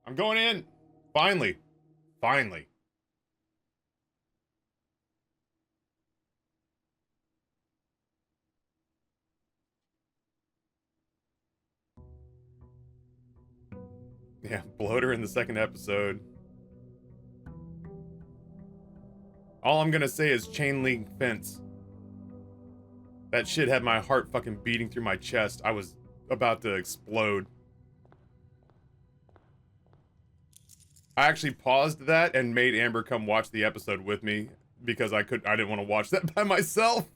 I'm going in. Finally. Finally. Yeah, bloater in the second episode. All I'm gonna say is chain link fence. That shit had my heart fucking beating through my chest. I was about to explode. I actually paused that and made Amber come watch the episode with me because I didn't want to watch that by myself.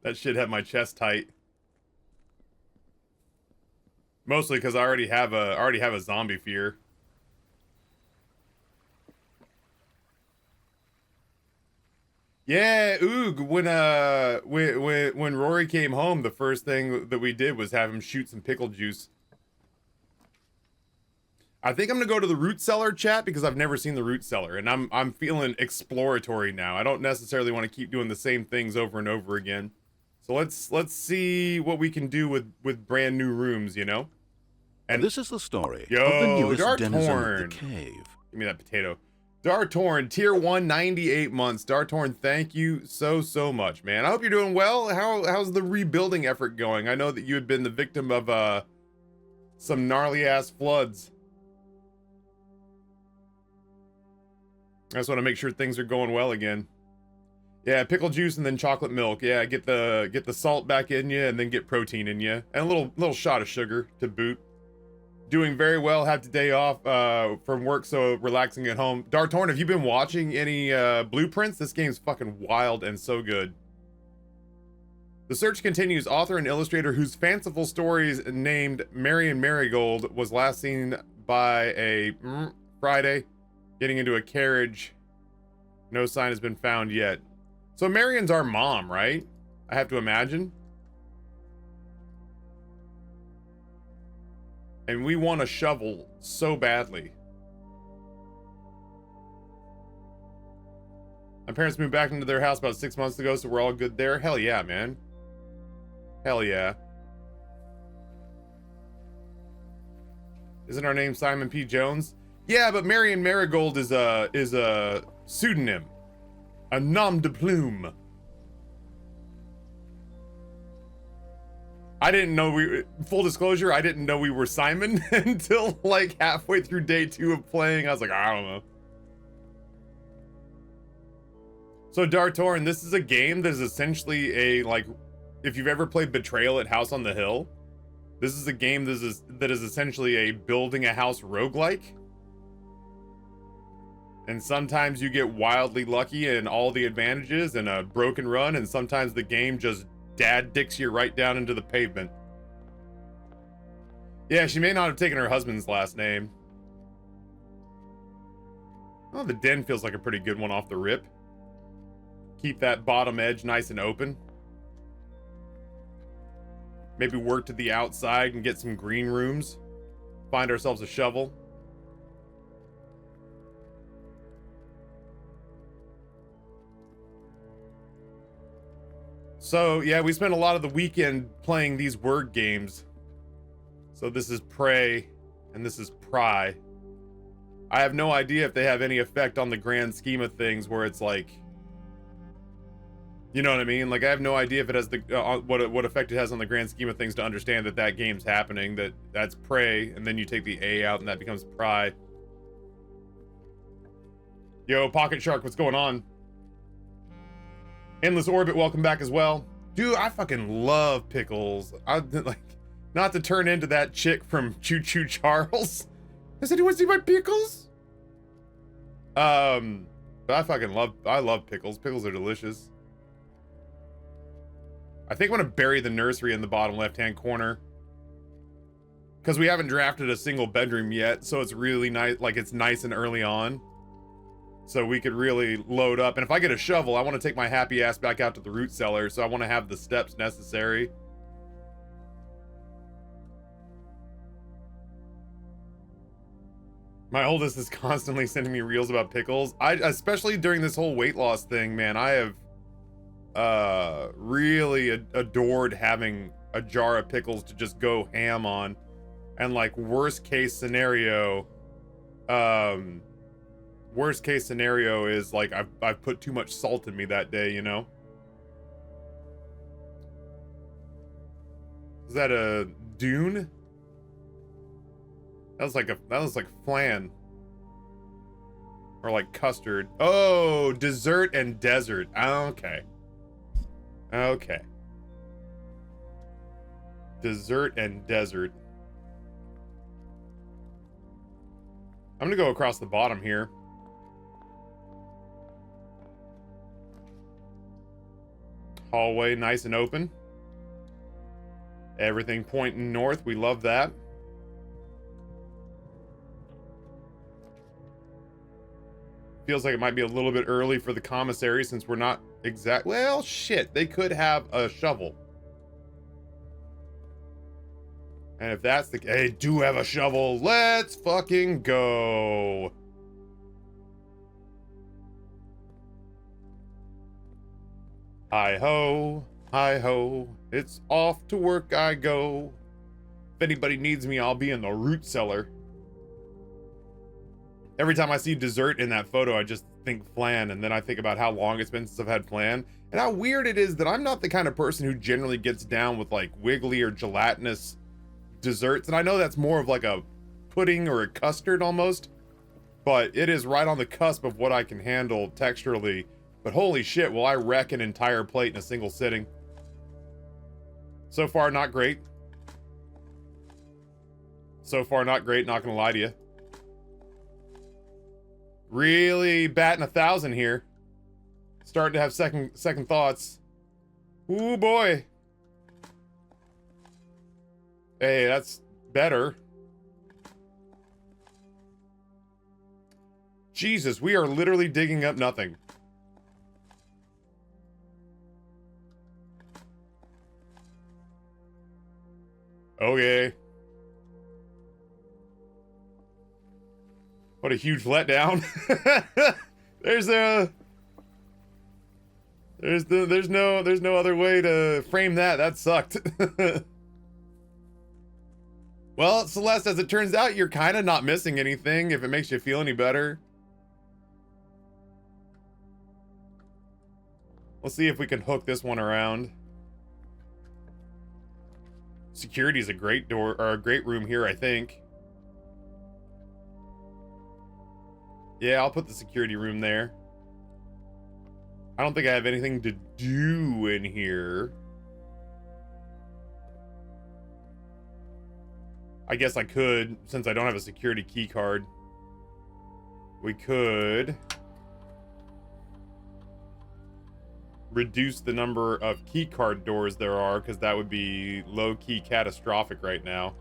That shit had my chest tight. Mostly because I already have a zombie fear. Yeah, Oog, when Rory came home, the first thing that we did was have him shoot some pickle juice. I think I'm gonna go to the root cellar, chat, because I've never seen the root cellar, and I'm feeling exploratory now. I don't necessarily want to keep doing the same things over and over again. So let's see what we can do with brand new rooms, you know? And this is the story yo, of the newest Dartorn. denizen of the cave. Give me that potato. Dartorn, tier 1, 98 months. Dartorn, thank you so much, man. I hope you're doing well. How's the rebuilding effort going? I know that you had been the victim of some gnarly ass floods. I just want to make sure things are going well again. Yeah, pickle juice and then chocolate milk. Yeah, get the salt back in you and then get protein in you. And a little shot of sugar to boot. Doing very well. Had today off from work, so relaxing at home. Dartorn, have you been watching any blueprints? This game's fucking wild and so good. The search continues. Author and illustrator whose fanciful stories named Marion Marigold was last seen by a Friday getting into a carriage. No sign has been found yet. So Marion's our mom, right? I have to imagine. And we want a shovel so badly. My parents moved back into their house about 6 months ago, so we're all good there. Hell yeah, man. Hell yeah. Isn't our name Simon P. Jones? Yeah, but Marion Marigold is a pseudonym. A nom de plume. I didn't know full disclosure, I didn't know we were Simon until like halfway through day 2 of playing. I was like, I don't know. So Dartorn, this is a game that is essentially a, like, if you've ever played Betrayal at House on the Hill, this is a game that is essentially a building a house roguelike. And sometimes you get wildly lucky and all the advantages and a broken run, and sometimes the game just dad dicks you right down into the pavement. Yeah, she may not have taken her husband's last name. Oh, the den feels like a pretty good one off the rip. Keep that bottom edge nice and open. Maybe work to the outside and get some green rooms. Find ourselves a shovel. So, yeah, we spent a lot of the weekend playing these word games. So this is Prey, and this is Pry. I have no idea if they have any effect on the grand scheme of things where it's like... You know what I mean? Like, I have no idea if it has the what effect it has on the grand scheme of things to understand that game's happening. That's Prey, and then you take the A out, and that becomes Pry. Yo, Pocket Shark, what's going on? Endless Orbit, welcome back as well. Dude, I fucking love pickles. I like, not to turn into that chick from Choo Choo Charles. Does anyone see my pickles? But I love pickles. Pickles are delicious. I think I'm gonna bury the nursery in the bottom left-hand corner. Because we haven't drafted a single bedroom yet, so it's really nice, like it's nice and early on. So we could really load up. And if I get a shovel, I want to take my happy ass back out to the root cellar. So I want to have the steps necessary. My oldest is constantly sending me reels about pickles. Especially during this whole weight loss thing, man, I have really adored having a jar of pickles to just go ham on. And like worst case scenario is like I've put too much salt in me that day, you know? Is that a dune? That was like flan. Or like custard. Oh, dessert and desert. Okay. Okay. Dessert and desert. I'm gonna go across the bottom here. Hallway nice and open. Everything pointing north. We love that. Feels like it might be a little bit early for the commissary since we're not exact. Well, shit. They could have a shovel. And if that's the case, they do have a shovel. Let's fucking go. Hi ho, it's off to work I go. If anybody needs me, I'll be in the root cellar. Every time I see dessert in that photo, I just think flan, and then I think about how long it's been since I've had flan, and how weird it is that I'm not the kind of person who generally gets down with like wiggly or gelatinous desserts, and I know that's more of like a pudding or a custard almost, but it is right on the cusp of what I can handle texturally. But holy shit, will I wreck an entire plate in a single sitting. So far, not great. So far, not great, not gonna lie to you. Really batting 1,000 here. Starting to have second thoughts. Ooh boy. Hey, that's better. Jesus, we are literally digging up nothing. Okay. What a huge letdown. There's no other way to frame that. That sucked. Well, Celeste, as it turns out, you're kind of not missing anything, if it makes you feel any better. Let's see if we can hook this one around. Security is a great door, or a great room here, I think. Yeah, I'll put the security room there. I don't think I have anything to do in here. I guess I could, since I don't have a security key card. We could reduce the number of key card doors there are, because that would be low-key catastrophic right now.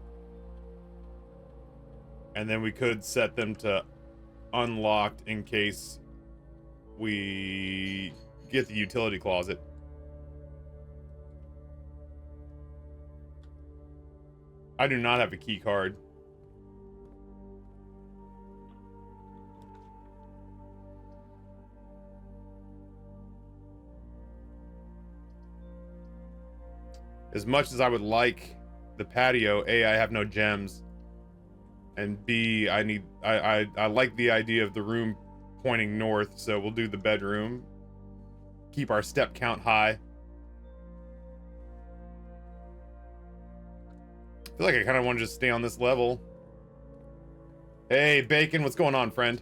And then we could set them to unlocked in case we get the utility closet. I do not have a key card. As much as I would like the patio, A, I have no gems. And B, I like the idea of the room pointing north, so we'll do the bedroom. Keep our step count high. I feel like I kind of want to just stay on this level. Hey, Bacon, what's going on, friend?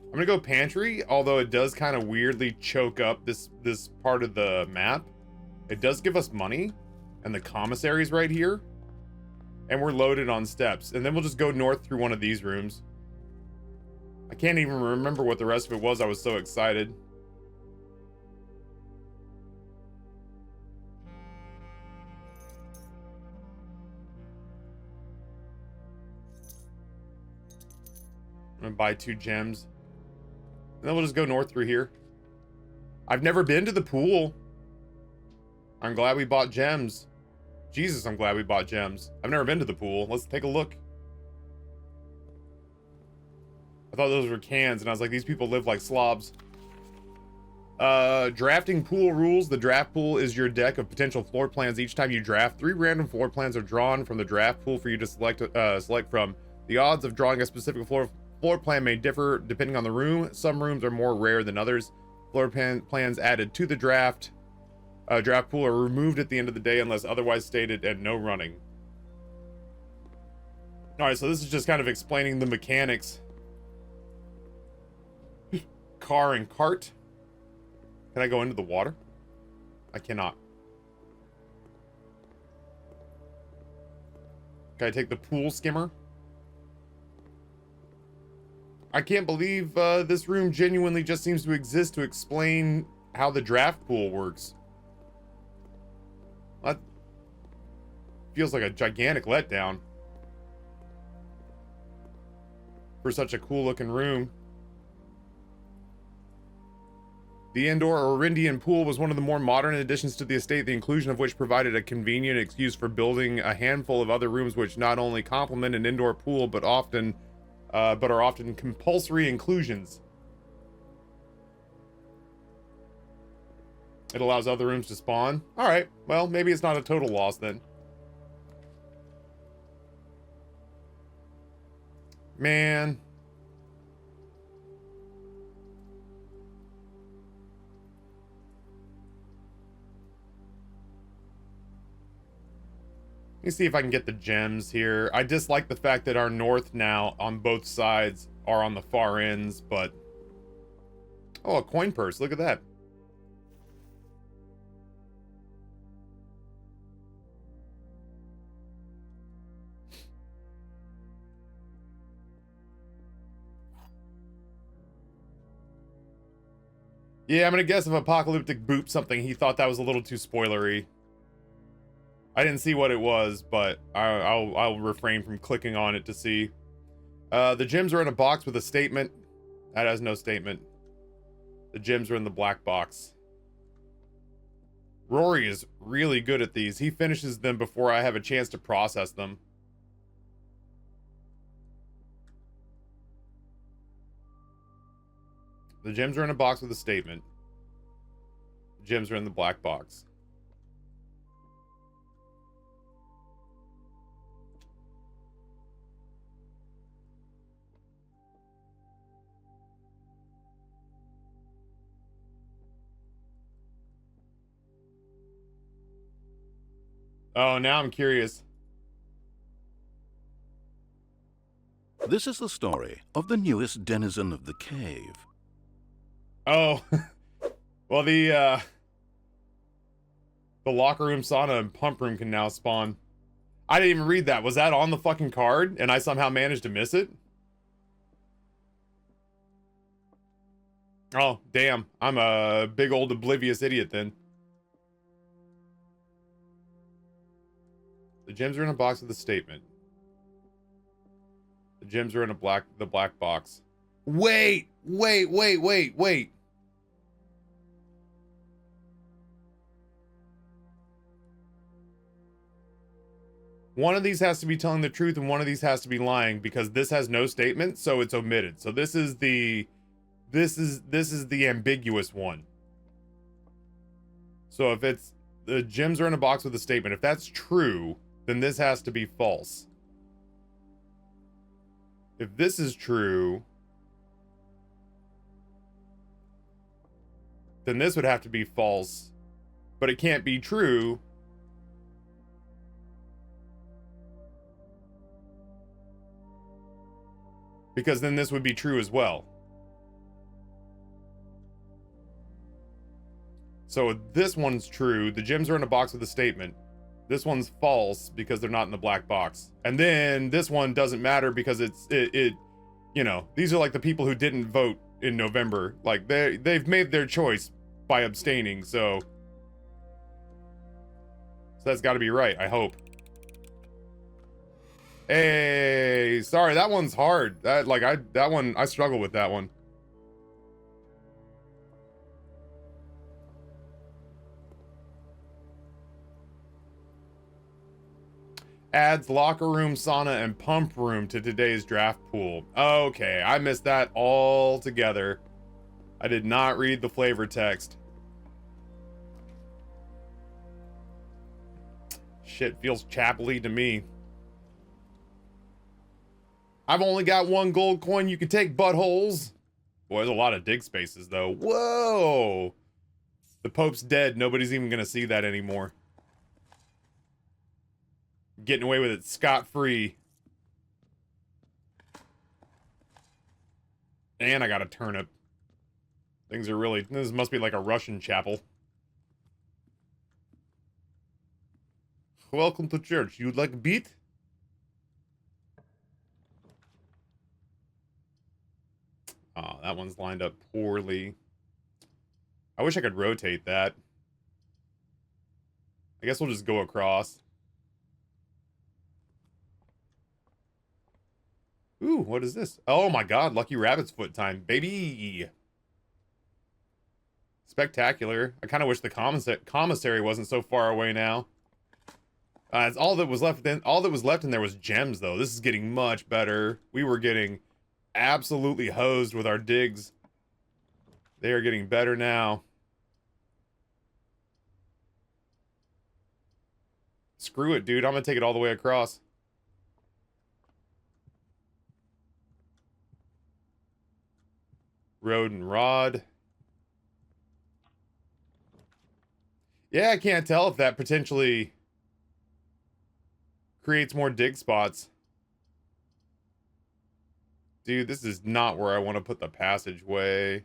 I'm gonna go pantry, although it does kind of weirdly choke up this part of the map. It does give us money, and the commissary's right here, and we're loaded on steps. And then we'll just go north through one of these rooms. I can't even remember what the rest of it was. I was so excited. I'm gonna buy 2 gems. And then we'll just go north through here. I've never been to the pool. I'm glad we bought gems. Jesus, I'm glad we bought gems. I've never been to the pool. Let's take a look. I thought those were cans, and I was like, these people live like slobs. Drafting pool rules. The draft pool is your deck of potential floor plans. Each time you draft, 3 random floor plans are drawn from the draft pool for you to select from. The odds of drawing a specific floor plan may differ depending on the room. Some rooms are more rare than others. Floor plans added to the draft pool are removed at the end of the day unless otherwise stated, and no running. Alright, so this is just kind of explaining the mechanics. Car and cart. Can I go into the water? I cannot. Can I take the pool skimmer? I can't believe this room genuinely just seems to exist to explain how the draft pool works. That feels like a gigantic letdown for such a cool looking room. The indoor Orindian pool was one of the more modern additions to the estate, the inclusion of which provided a convenient excuse for building a handful of other rooms which not only complement an indoor pool but are often compulsory inclusions. It allows other rooms to spawn. Alright, well, maybe it's not a total loss then. Man. Let me see if I can get the gems here. I dislike the fact that our north now on both sides are on the far ends, but... Oh, a coin purse. Look at that. Yeah, I'm gonna guess if Apocalyptic booped something, he thought that was a little too spoilery. I didn't see what it was, but I'll refrain from clicking on it to see. The gems are in a box with a statement. That has no statement. The gems are in the black box. Rory is really good at these. He finishes them before I have a chance to process them. The gems are in a box with a statement. The gems are in the black box. Oh, now I'm curious. This is the story of the newest denizen of the cave. Oh, well, the locker room, sauna, and pump room can now spawn. I didn't even read that. Was that on the fucking card, and I somehow managed to miss it? Oh, damn. I'm a big old oblivious idiot then. The gems are in a box with a statement. The gems are in the black box. Wait. One of these has to be telling the truth and one of these has to be lying because this has no statement, so it's omitted. So this is the ambiguous one. So if it's the gems are in a box with a statement, if that's true, then this has to be false. If this is true, then this would have to be false, but it can't be true. Because then this would be true as well. So this one's true. The gems are in a box with a statement. This one's false because they're not in the black box. And then this one doesn't matter because it you know, these are like the people who didn't vote in November. Like they've made their choice by abstaining, so that's got to be right, I hope. Hey, sorry, that one's hard. That one I struggle with that one. Adds locker room, sauna, and pump room to today's draft pool. Okay, I missed that altogether. I did not read the flavor text. Shit feels chapel-y to me. I've only got one gold coin you can take, buttholes. Boy, there's a lot of dig spaces, though. Whoa! The Pope's dead. Nobody's even gonna see that anymore. Getting away with it scot-free. And I got a turnip. Things are really... This must be like a Russian chapel. Welcome to church. You'd like a beat? Oh, that one's lined up poorly. I wish I could rotate that. I guess we'll just go across. Ooh, what is this? Oh my god, Lucky Rabbit's foot time, baby! Spectacular. I kind of wish the commissary wasn't so far away now. All that was left in there was gems, though. This is getting much better. We were getting absolutely hosed with our digs. They are getting better now. Screw it, dude. I'm gonna take it all the way across. Road and rod. Yeah, I can't tell if that potentially creates more dig spots. Dude, this is not where I want to put the passageway.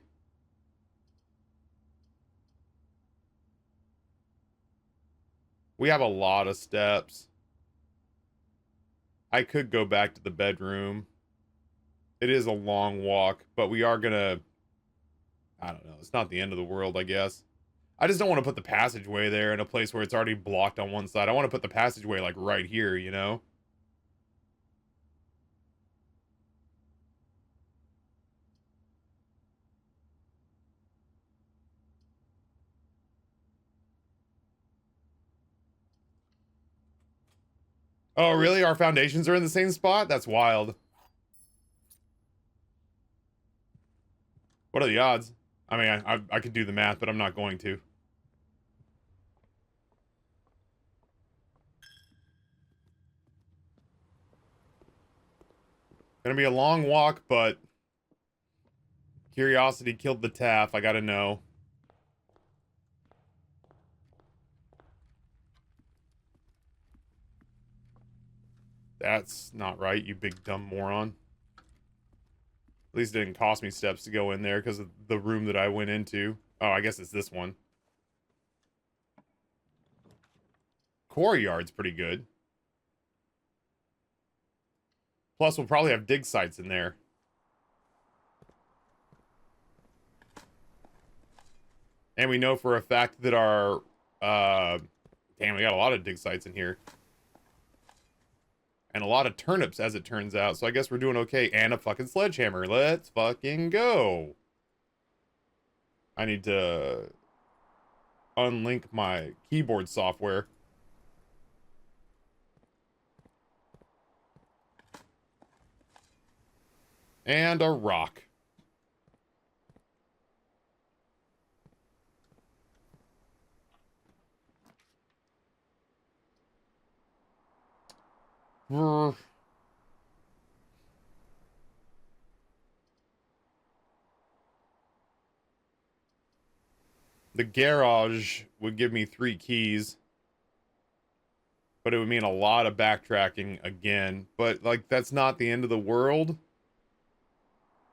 We have a lot of steps. I could go back to the bedroom. It is a long walk, but we are gonna... I don't know. It's not the end of the world, I guess. I just don't want to put the passageway there in a place where it's already blocked on one side. I want to put the passageway, like, right here, you know? Oh, really? Our foundations are in the same spot? That's wild. What are the odds? I mean, I could do the math, but I'm not going to. Gonna be a long walk, but curiosity killed the taff. I gotta know. That's not right, you big dumb moron. At least it didn't cost me steps to go in there because of the room that I went into. Oh, I guess it's this one. Core yard's pretty good. Plus, we'll probably have dig sites in there. And we know for a fact that our... damn, we got a lot of dig sites in here. And a lot of turnips, as it turns out. So I guess we're doing okay. And a fucking sledgehammer. Let's fucking go. I need to unlink my keyboard software. And a rock. The garage would give me 3 keys. But it would mean a lot of backtracking again. But, like, that's not the end of the world.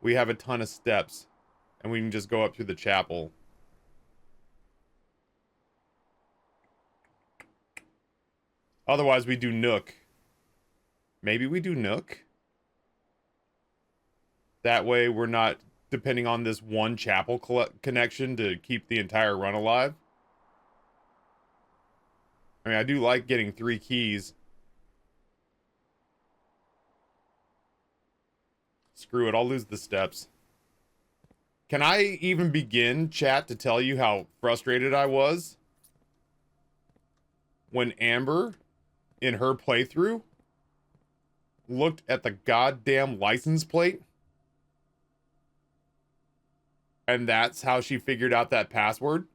We have a ton of steps. And we can just go up through the chapel. Otherwise, we do Nook. Maybe we do Nook? That way, we're not depending on this one chapel connection to keep the entire run alive. I mean, I do like getting 3 keys. Screw it, I'll lose the steps. Can I even begin, chat, to tell you how frustrated I was when Amber, in her playthrough, looked at the goddamn license plate. And that's how she figured out that password.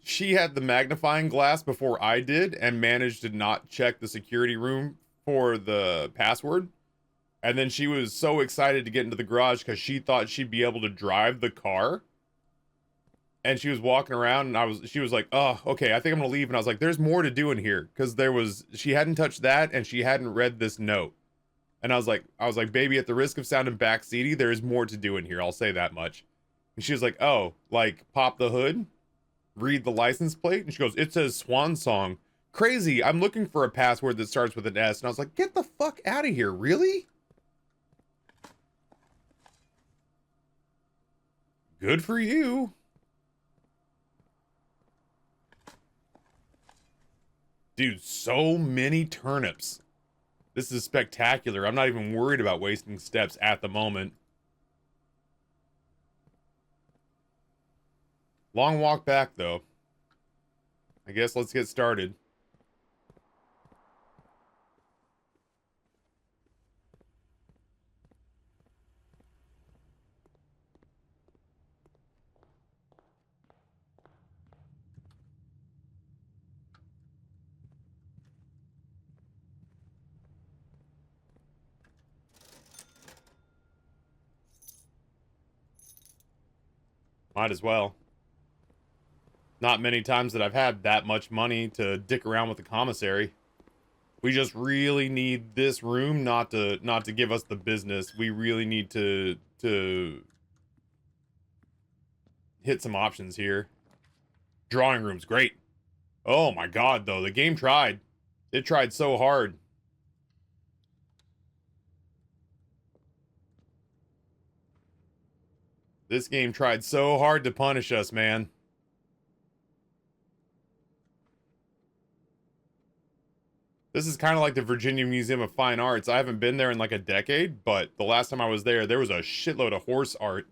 She had the magnifying glass before I did and managed to not check the security room for the password. And then she was so excited to get into the garage because she thought she'd be able to drive the car. And she was walking around and she was like, oh, okay, I think I'm gonna leave. And I was like, there's more to do in here. Cause she hadn't touched that and she hadn't read this note. And I was like, baby, at the risk of sounding backseaty, there is more to do in here. I'll say that much. And she was like, oh, like pop the hood, read the license plate. And she goes, it says Swan Song. Crazy. I'm looking for a password that starts with an S. And I was like, get the fuck out of here. Really? Good for you. Dude, so many turnips. This is spectacular. I'm not even worried about wasting steps at the moment. Long walk back, though. I guess let's get started. Might as well. Not many times that I've had that much money to dick around with the commissary. We just really need this room not to give us the business. We really need to hit some options here. Drawing room's great. Oh my god, though. The game tried. It tried so hard. This game tried so hard to punish us, man. This is kind of like the Virginia Museum of Fine Arts. I haven't been there in like a decade, but the last time I was there, there was a shitload of horse art.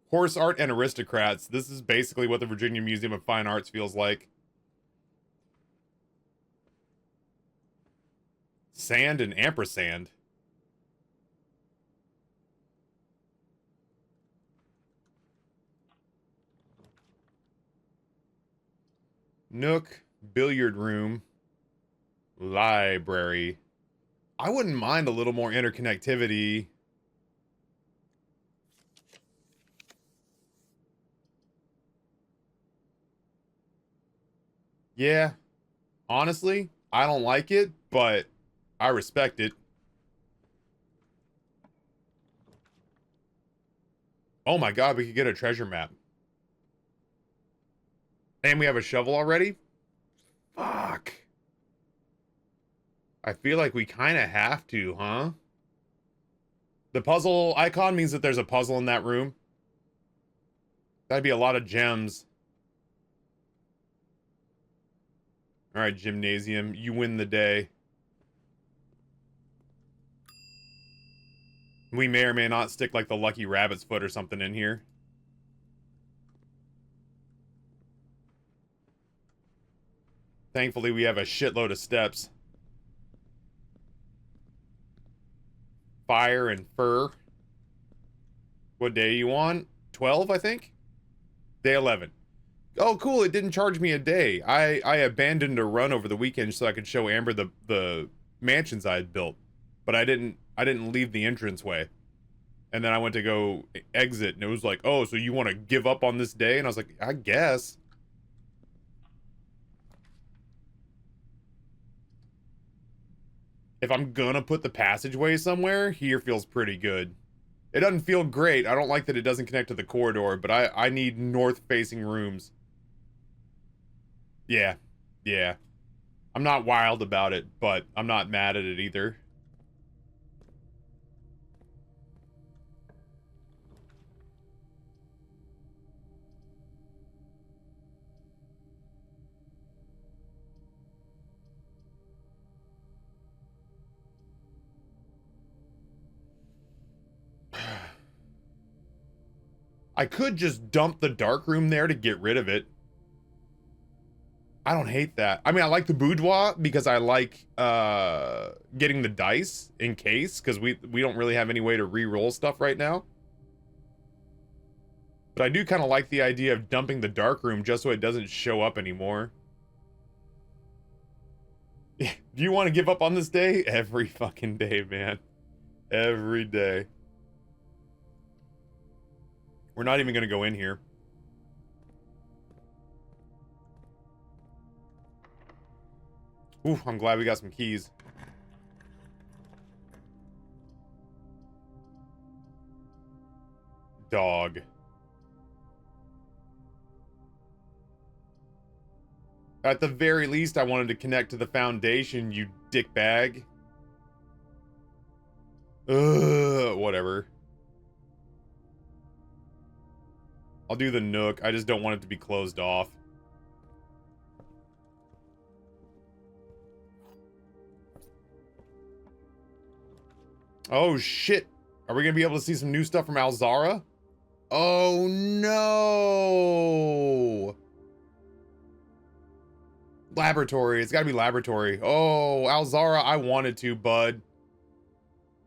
Horse art and aristocrats. This is basically what the Virginia Museum of Fine Arts feels like. Sand and ampersand. Nook, billiard room, library. I wouldn't mind a little more interconnectivity. Yeah, honestly, I don't like it, but I respect it. Oh my god, we could get a treasure map. And we have a shovel already? Fuck. I feel like we kind of have to, huh? The puzzle icon means that there's a puzzle in that room. That'd be a lot of gems. All right, gymnasium, you win the day. We may or may not stick like the lucky rabbit's foot or something in here. Thankfully, we have a shitload of steps. Fire and fur. What day are you on? 12, I think? Day 11. Oh, cool, it didn't charge me a day. I abandoned a run over the weekend so I could show Amber the mansions I had built. But I didn't leave the entranceway. And then I went to go exit, and it was like, oh, so you want to give up on this day? And I was like, I guess. If I'm gonna put the passageway somewhere, here feels pretty good. It doesn't feel great. I don't like that it doesn't connect to the corridor, but I need north-facing rooms. Yeah. Yeah. I'm not wild about it, but I'm not mad at it either. I could just dump the dark room there to get rid of it. I don't hate that. I mean, I like the boudoir because I like getting the dice in case, because we don't really have any way to re-roll stuff right now. But I do kind of like the idea of dumping the dark room just so it doesn't show up anymore. Do you want to give up on this day? Every fucking day, man. Every day. We're not even going to go in here. Ooh, I'm glad we got some keys. Dog. At the very least, I wanted to connect to the foundation, you dickbag. Ugh, whatever. I'll do the nook. I just don't want it to be closed off. Oh, shit. Are we going to be able to see some new stuff from Alzara? Oh, no. Laboratory. It's got to be laboratory. Oh, Alzara, I wanted to, bud.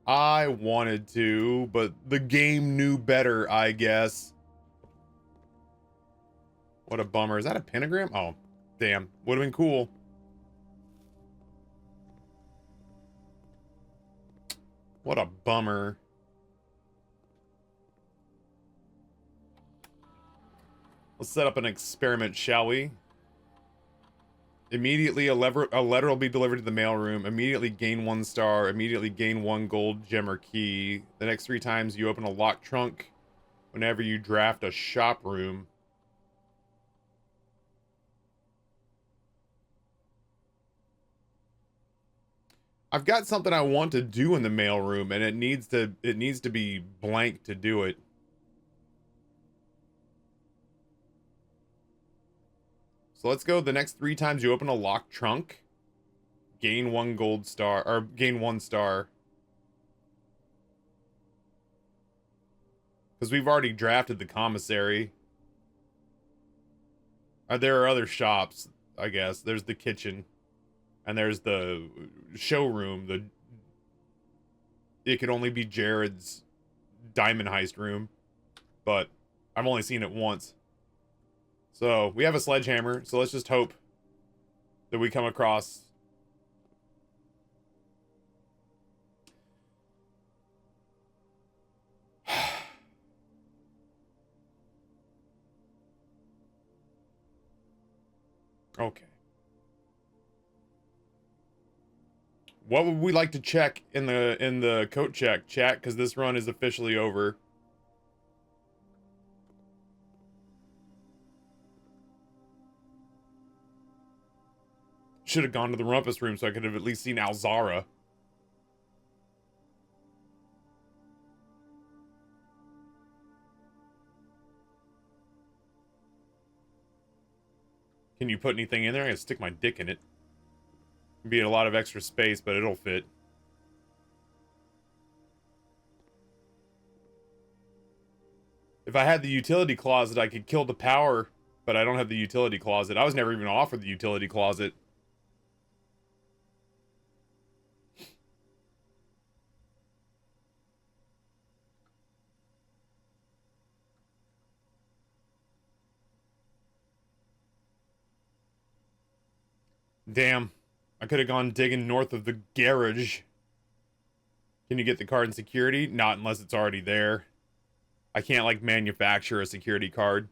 I wanted to, but the game knew better, I guess. What a bummer. Is that a pentagram? Oh, damn. Would have been cool. What a bummer. Let's set up an experiment, shall we? Immediately, a letter will be delivered to the mailroom. Immediately gain 1 star. Immediately gain 1 gold gem or key. The next 3 times you open a locked trunk. Whenever you draft a shop room. I've got something I want to do in the mailroom, and it needs to be blank to do it. So let's go the next 3 times you open a locked trunk. Gain 1 gold star, or gain 1 star. Because we've already drafted the commissary. There are other shops, I guess. There's the kitchen. And there's the showroom. It could only be Jared's diamond heist room. But I've only seen it once. So, we have a sledgehammer, so let's just hope that we come across... Okay. What would we like to check in the coat check, chat? Because this run is officially over. Should have gone to the rumpus room so I could have at least seen Alzara. Can you put anything in there? I gotta stick my dick in it. Be a lot of extra space, but it'll fit. If I had the utility closet, I could kill the power, but I don't have the utility closet. I was never even offered the utility closet. Damn. I could have gone digging north of the garage. Can you get the card in security? Not unless it's already there. I can't, like, manufacture a security card.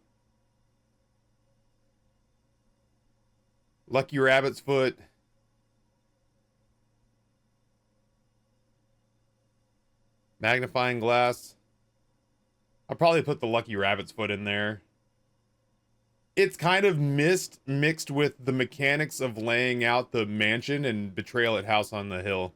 Lucky Rabbit's Foot. Magnifying glass. I'll probably put the Lucky Rabbit's Foot in there. It's kind of mixed with the mechanics of laying out the mansion and Betrayal at House on the Hill.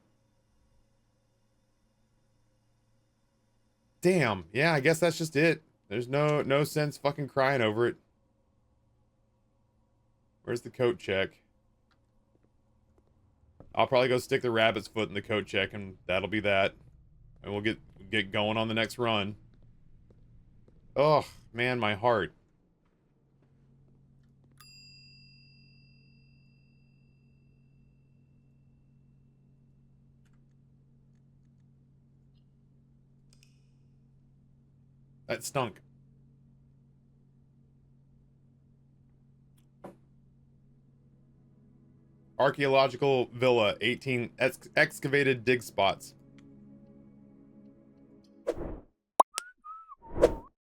Damn. Yeah, I guess that's just it. There's no sense fucking crying over it. Where's the coat check? I'll probably go stick the rabbit's foot in the coat check, and that'll be that. And we'll get going on the next run. Ugh, Man, my heart. That stunk. Archaeological villa, 18 excavated dig spots.